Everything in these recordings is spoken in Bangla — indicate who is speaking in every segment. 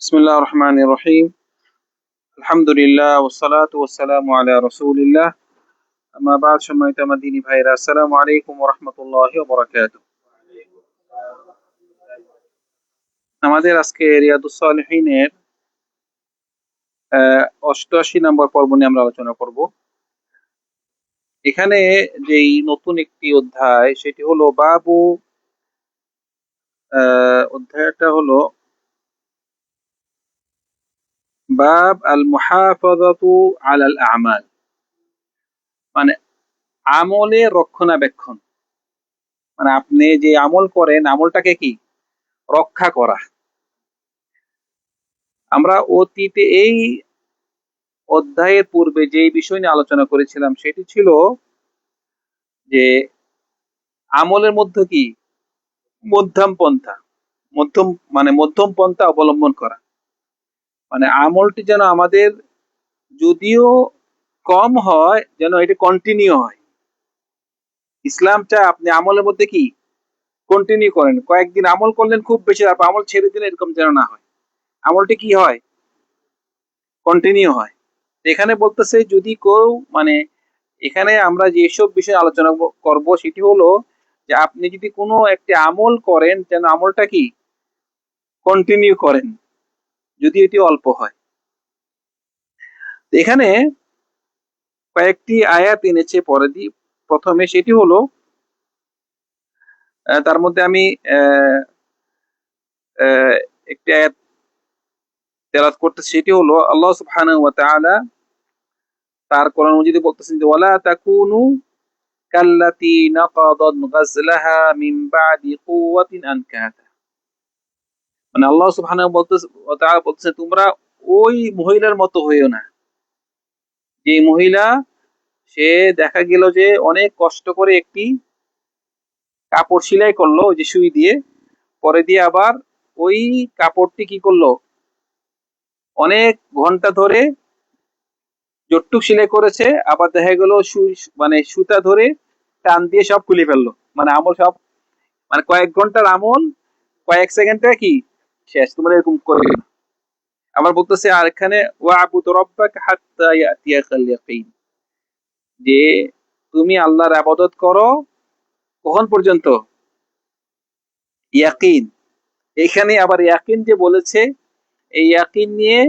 Speaker 1: বিসমিল্লাহির রহমানির রহিম। আলহামদুলিল্লাহ ওয়াসসালাতু ওয়াসসালামু আলা রাসূলিল্লাহ। আম্মা বা'দ, সম্মানিত আমার দ্বীনী ভাইরা, আসসালামু আলাইকুম ওয়া রাহমাতুল্লাহি ওয়া বারাকাতুহু। আমাদের আজকে রিয়াদুস সালিহিনের 88 নম্বর পর্ব নিয়ে আমরা আলোচনা করব। এখানে যেই নতুন একটি অধ্যায়, সেটি হলো বাবু, অধ্যায়টা হলো বাব আল মুহাফাযাতু আলাল আমাল, মানে আমলের রক্ষণাবেক্ষণ। মানে আপনি যে আমল করেন, আমলটাকে কি রক্ষা করা। আমরা অতীতে এই অধ্যায়ের পূর্বে যে বিষয় নিয়ে আলোচনা করেছিলাম সেটি ছিল যে আমলের মধ্যে কি মধ্যম পন্থা, মধ্যম মানে মধ্যম পন্থা অবলম্বন করা। মানে আমলটি যেন আমাদের যদিও কম হয়, যেন এটি কন্টিনিউ হয়। ইসলাম চায় আপনি আমলের মধ্যে কি কন্টিনিউ করেন। কয়েকদিন আমল করলেন খুব বেশি, তারপর আমল ছেড়ে দিলেন, এরকম যেন না হয়। আমলটি কি হয়, কন্টিনিউ হয়। এখানে বলতেছে যদি কেউ মানে এখানে আমরা যেসব বিষয়ে আলোচনা করব সেটি হলো যে আপনি যদি কোনো একটি আমল করেন, যেন আমলটা কি কন্টিনিউ করেন, যদি এটি অল্প হয়। এখানে কয়েকটি আয়াত এনেছে পরে দিয়ে। প্রথমে সেটি হলো তার মধ্যে আমি আহ, আহ, একটি আয়াত তেলাওয়াত করতেছি, সেটি হলো আল্লাহ সুবহানাহু ওয়া তাআলা তার কোরআন মাজিদে বলতেছেন যে ওয়ালা তাকুনু কাল্লাতী নাকাদাত গাজলাহা মিন বাদি কুওয়াতিন আনকাতা। মানে আল্লাহ সুবহানাহু ওয়া তাআলা বলতেছে তোমরা ওই মহিলার মতো হইও না, যে মহিলা সে দেখা গেল যে অনেক কষ্ট করে একটি কাপড় সেলাই করলো, ওই যে সুই দিয়ে, পরে দিয়ে আবার ওই কাপড়টি কি করলো অনেক ঘন্টা ধরে জটটুক সেলাই করেছে, আবার দেখা গেল সুই মানে সুতা ধরে টান দিয়ে সব খুলে ফেললো। মানে আমল সব, মানে কয়েক ঘন্টার আমল কয়েক সেকেন্ডে কি শেষ। তোমরা এরকম করে না। আবার বলতেছে আর এখানে ওয়াবুদ রাব্বাকা হাত্তা ইয়াতিয়াকাল ইয়াকিন, যে তুমি আল্লাহর ইবাদত করো কখন পর্যন্ত, ইয়াকিন। এখানে আবার ইয়াকিন যে বলেছে, এই ইয়াকিন নিয়ে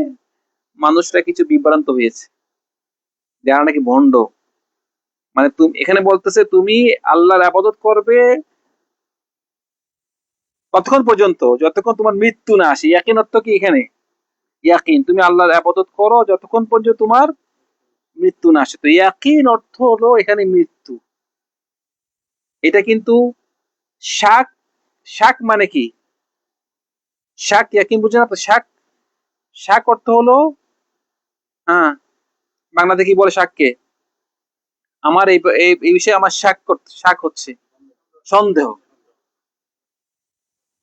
Speaker 1: মানুষরা কিছু বিভ্রান্ত হয়েছে, যারা নাকি ভণ্ড। মানে তুমি এখানে বলতেছে তুমি আল্লাহর ইবাদত করবে কতক্ষণ পর্যন্ত, যতক্ষণ তোমার মৃত্যু না আসে। ইয়াকিন অর্থ কি এখানে, ইয়াকিন তুমি আল্লাহর ইবাদত করো যতক্ষণ পর্যন্ত তোমার মৃত্যু না আসে। তো ইয়াকিন অর্থ হলো এখানে মৃত্যু। এটা কিন্তু শাক, শাক মানে কি, শাক ইয়াকিন বুঝে না তো। শাক, শাক অর্থ হলো, হ্যাঁ, বাংলাতে কি বলে শাককে, আমার এই এই বিষয়ে আমার শাক শাক হচ্ছে সন্দেহ।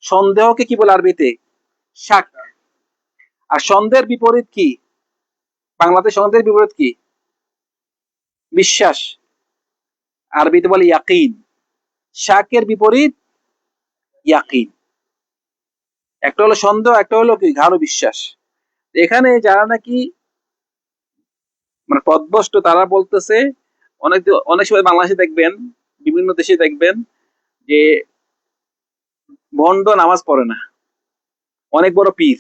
Speaker 1: সন্দেহকে কি বলে আরবিতে, শাক। আর সন্দেহের বিপরীত কি, বাংলাতে সন্দেহের বিপরীত কি, বিশ্বাস। আরবিতে বলে ইয়াকিন। শাকের বিপরীত ইয়াকিন। একটা হলো সন্দেহ, একটা হলো কি গাঢ় বিশ্বাস। এখানে যারা নাকি মানে পথভ্রষ্ট, তারা বলতেছে অনেক অনেক সময় বাংলাদেশে দেখবেন, বিভিন্ন দেশে দেখবেন যে ভণ্ড নামাজ পড়ে না, অনেক বড় পীর।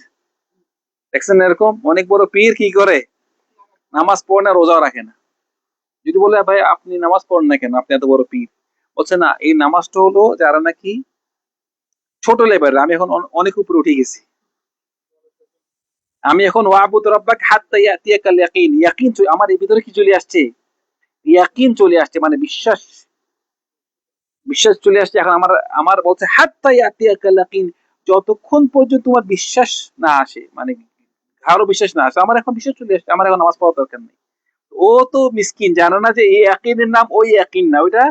Speaker 1: দেখছেন এরকম অনেক বড় পীর কি করে, নামাজ পড়ে না, রোজাও রাখে না। যদি বলে ভাই আপনি নামাজ পড়েন না কেন, আপনি এত বড় পীর, বলছে না এই নামাজটা হলো যারা নাকি ছোট লেভেলের, আমি এখন অনেক উপরে উঠে গেছি, আমি এখন ওয়াবুদ রাব্বাক হাত্তা ইয়াতিয়াকাল ইয়াকিন, ইয়াকিন আমার এই ভিতরে কি চলে আসছে, ইয়াকিন চলে আসছে, মানে বিশ্বাস, বিশ্বাস চলে আসছে। এখন আমার আমার বলছে হাত্তা ইয়াতিয়াকাল ইয়াকিন, যতক্ষণ পর্যন্ত তোমার বিশ্বাস না আসে, মানে কারো বিশ্বাস না আসে। আমার এখন বিশ্বাস চলে আসছে, আমার এখন নামাজ পড়ার দরকার নেই। ও তো মিসকিন, জানো না যে এই ইয়াকিনের নাম ওই ইয়াকিন না, ওইটা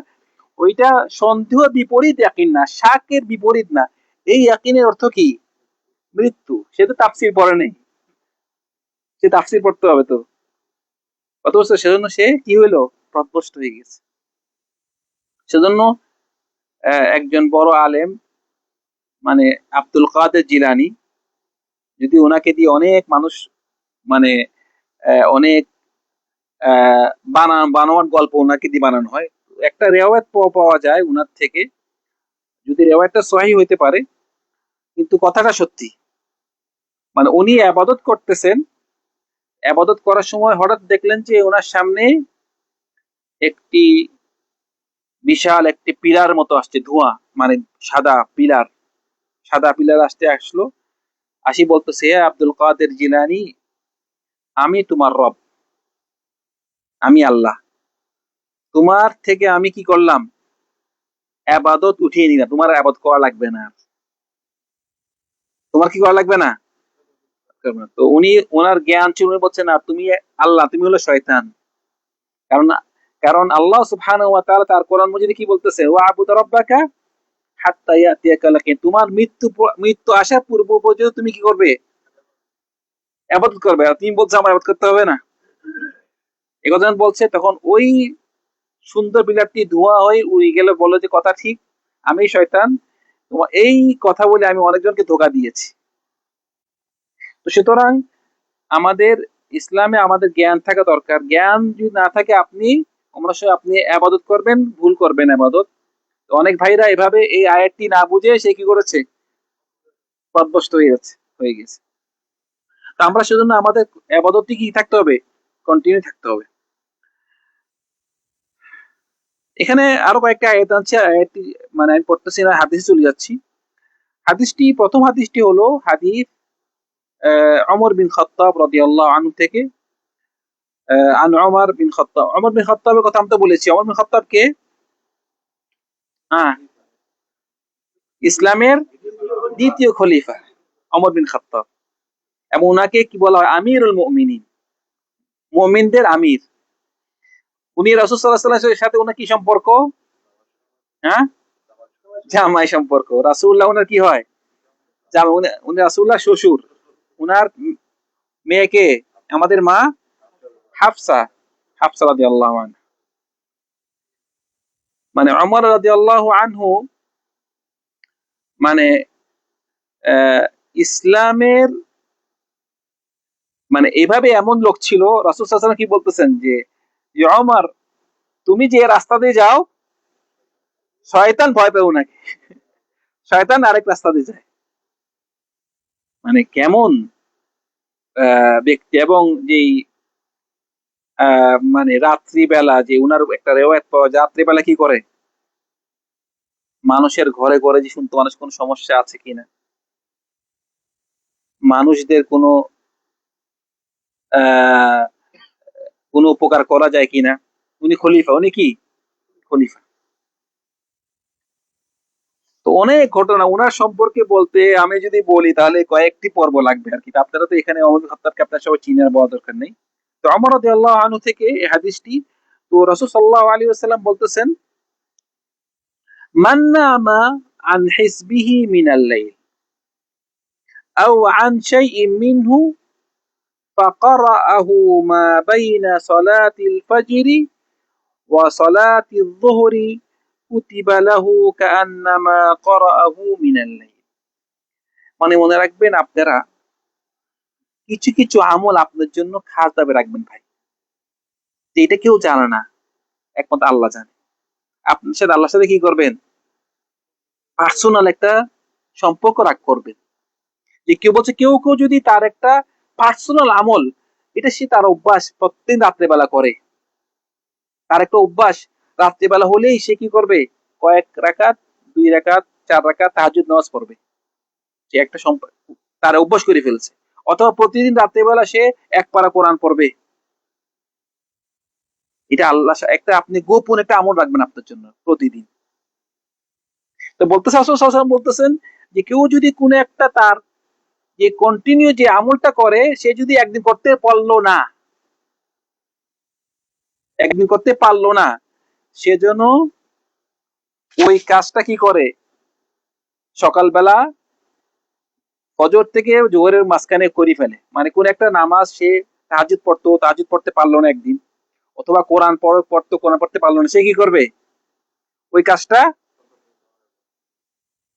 Speaker 1: ওইটা সন্দেহ বিপরীত ইয়াকিন না, শাকের বিপরীত না। এই ইয়াকিনের অর্থ কি, মৃত্যু। সে তো তাফসীর পড়ে নেই, সে তাফসীর পড়তে হবে তো। অথচ সেজন্য সে কি হইলো, পথভ্রষ্ট হয়ে গেছে। সেজন্য একজন বড় আলেম, মানে আব্দুল কাদের জিলানী, যদি ওনাকে দিয়ে অনেক মানুষ মানে অনেক বানোয়াট গল্প ওনাকে দিয়ে বানানো হয়, একটা রেওয়ায়ত পাওয়া যায় উনার থেকে, যদি রেওয়ায়তটা সহিহ হইতে পারে কিন্তু কথাটা সত্যি। মানে উনি আবাদত করতেছেন, আবাদত করার সময় হঠাৎ দেখলেন যে ওনার সামনে একটি বিশাল একটি পিলার মতো আসছে, ধোঁয়া, মানে সাদা পিলার, সাদা পিলার আসলো, আসি বলতেছে, হে আব্দুল কাদের জিলানী, আমি তোমার রব, আমি আল্লাহ, তোমার থেকে আমি কি করলাম, আবাদত উঠিয়ে নিলাম, তোমার আবাদত করা লাগবে না, তোমার কি করা লাগবে না। তো উনি ওনার জ্ঞান ছিল, উনি বলছেন না তুমি আল্লাহ, তুমি হলো শয়তান। কারণ কারণ আল্লাহ সুবহানাহু ওয়া তাআলা তার কোরআন মজিদে কি বলতেছে, ওয়া আবুদ রাব্বাকা হাত্তা ইয়াতিয়াকাল ইয়াকিন, তোমার মৃত্যু আসার পূর্ব পর্যন্ত তুমি কি করবে, ইবাদত করবে। আর তুমি বলছো আমার ইবাদত করতে হবে না, এই কথা যখন বলছে তখন ওই সুন্দর বিলাপটি ধোঁয়া হয়ে উড়ে গেলে বলে যে কথা ঠিক, আমি শয়তান, তোমার এই কথা বলে আমি অনেকজনকে ধোঁকা দিয়েছি। তো সুতরাং আমাদের ইসলামে আমাদের জ্ঞান থাকা দরকার। জ্ঞান যদি না থাকে আপনি অবশ্যই আপনি আবাদত করবেন, ভুল করবেন আবাদত। তো অনেক ভাইরা এভাবে এই আয়াতটি না বুঝে সে কি করেছে, পথভ্রষ্ট হয়ে গেছে। তো আমরা সেজন্য আমাদের আবাদতটি কি থাকতে হবে, কন্টিনিউ থাকতে হবে। এখানে আরো কয়েকটা আয়াত আছে, আয়াতটি মানে আমি পড়তেছি না, হাদিসে চলে যাচ্ছি। প্রথম হাদিসটি হলো হাদিস ওমর বিন খাত্তাব রাদিয়াল্লাহু আনহু থেকে, আন ওমর বিন খাত্তাবের কথা আমি তো বলেছি। ওমর বিন খাত্তাব কে? হ্যাঁ, ইসলামের দ্বিতীয় খলিফা ওমর বিন খাত্তাব, এবং ওনাকে কি বলা হয়, আমিরুল মুমিনিন, মুমিনদের আমির। উনি রাসূল সাল্লাল্লাহু আলাইহি ওয়াসাল্লামের সাথে ওনার কি সম্পর্ক? হ্যাঁ, জামাই সম্পর্ক। রাসূলুল্লাহ ওনার কি হয়, জামাই। উনি রাসূলুল্লাহ শ্বশুর। উনার মেয়েকে আমাদের মা হাফসা, হাফসা রাদিয়াল্লাহু আনহা। মানে ওমর রাদিয়াল্লাহু আনহু মানে ইসলামের মানে এভাবে এমন লোক ছিল, রাসূল সাল্লাল্লাহু আলাইহি ওয়াসাল্লাম কি বলতেছেন যে ওমর, তুমি যে রাস্তা দিয়ে যাও, শয়তান ভয় পেও নাকি, শয়তান আরেক রাস্তা দিয়ে যায়। মানে কেমন ব্যক্তি। এবং যেই মানে রাত্রিবেলা যে উনার একটা রেওয়ায়াত পাওয়া যায়, রাত্রিবেলা কি করে, মানুষের ঘরে ঘরে যে শুনতো মানুষ কোন সমস্যা আছে কিনা, মানুষদের কোনো আহ কোনো উপকার করা যায় কিনা। উনি খলিফা, উনি কি খলিফা। তো অনেক ঘটনা উনার সম্পর্কে বলতে আমি যদি বলি তাহলে কয়েকটি পর্ব লাগবে আর কি। আপনারা তো এখানে ওমর বিন খাত্তাবকে আপনার সবাই চিনার বলা দরকার নেই। তো ওমর রাদিয়াল্লাহু আনহু থেকে এই হাদিসটি, তো রাসূল সাল্লাল্লাহু আলাইহি ওয়াসাল্লাম বলতেছেন, মান নামা আন হিসবিহি মিনাল লাইল আও আন শাইইন মিনহু فقرأه ما بين صلاة الفجر وصلاة الظهر كتب له كأنما قرأه من الليل। মানে মনে রাখবেন আপনারা, কিছু কিছু আমল আপনার জন্য খাস ভাবে রাখবেন ভাই, যে এটা কেউ জানে না, একমাত্র আল্লাহ জানে। আপনার সাথে আল্লাহর সাথে কি করবেন, পার্সোনাল একটা সম্পর্ক করবেন। যে কেউ বলছে, কেউ কেউ যদি তার একটা পার্সোনাল আমল, এটা সে তার অভ্যাস প্রত্যেক রাত্রেবেলা করে, তার একটা অভ্যাস, রাত্রেবেলা হলেই সে কি করবে, কয়েক রাকাত, 2 রাকাত, 4 রাকাত তাহাজ্জুদ নামাজ পড়বে। সে একটা তার অভ্যাস করে ফেলছে। অথবা প্রতিদিন রাত্রেবেলা সে 1 পারা কোরআন পড়বে। এটা আল্লাহ একটা, আপনি গোপন একটা আমল রাখবেন আপনার জন্য প্রতিদিন। তো বলতেছে রাসূল সাল্লাল্লাহু আলাইহি ওয়াসাল্লাম বলতেছেন যে কেউ যদি কোনো একটা তার যে কন্টিনিউ যে আমলটা করে, সে যদি একদিন করতে পারলো না, সেজন্য ওই কাজটা কি করে, সকালবেলা ফজর থেকে জোহরের মাঝখানে করে ফেলে। মানে কোন একটা নামাজ সে তাহাজ্জুদ পড়তে পারলো না একদিন, অথবা কোরআন পড়তে পারলো না, সে কি করবে, ওই কাজটা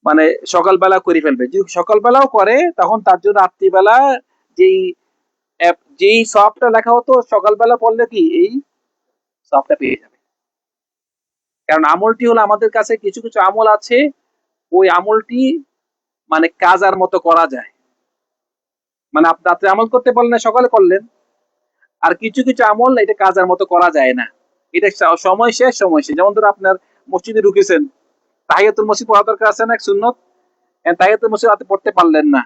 Speaker 1: মানে সকালবেলা করে ফেলবে। যদি সকালবেলাও করে তখন তার জন্য রাত্রিবেলা যেই যেই সবটা লেখা হতো সকালবেলা পড়লে কি এই সবটা পেয়ে যাবে। কারণ আমলটি হলো আমাদের কাছে কিছু কিছু আমল আছে, ওই আমলটি মানে কাজার মতো করা যায়। মানে আপনি রাত্রে আমল করতে পারলেন সকালে করলেন, আর কিছু কিছু আমল এটা কাজার মতো করা যায় না, এটা সময় শেষ সময় শেষ। যেমন ধরো আপনার মসজিদে ঢুকেছেন, তাহিয়াতুল মসজিদ পড়া দরকার আছে না এক সুন্নত, তাহিয়াতুল মসজিদ রাতে পড়তে পারলেন না,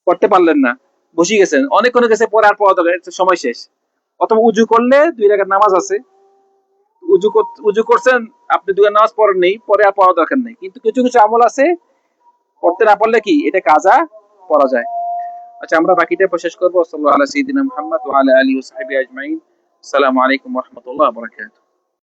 Speaker 1: পড়তে পারলেন না, বসে গেছেন, অনেক গেছে পরে আর পড়া দরকার, সময় শেষ। অথবা উজু করলে 2 রাকাত নামাজ আছে, উজু করছেন আপনি 2 রাকাত নামাজ পড়েন নেই, পরে আর পড়া দরকার নেই। কিন্তু কিছু কিছু আমল আছে পড়তে না পারলে কি এটা কাজা পড়া যায়। আচ্ছা, আমরা বাকিটা শেষ করবো। সাল্লাল্লাহু আলা সাইয়্যিদিনা মুহাম্মদ ওয়া আলা আলিহি ওয়া সাহবিহি আজমাইন। আসসালামু আলাইকুম ওয়া রাহমাতুল্লাহি ওয়া বারাকাতুহু।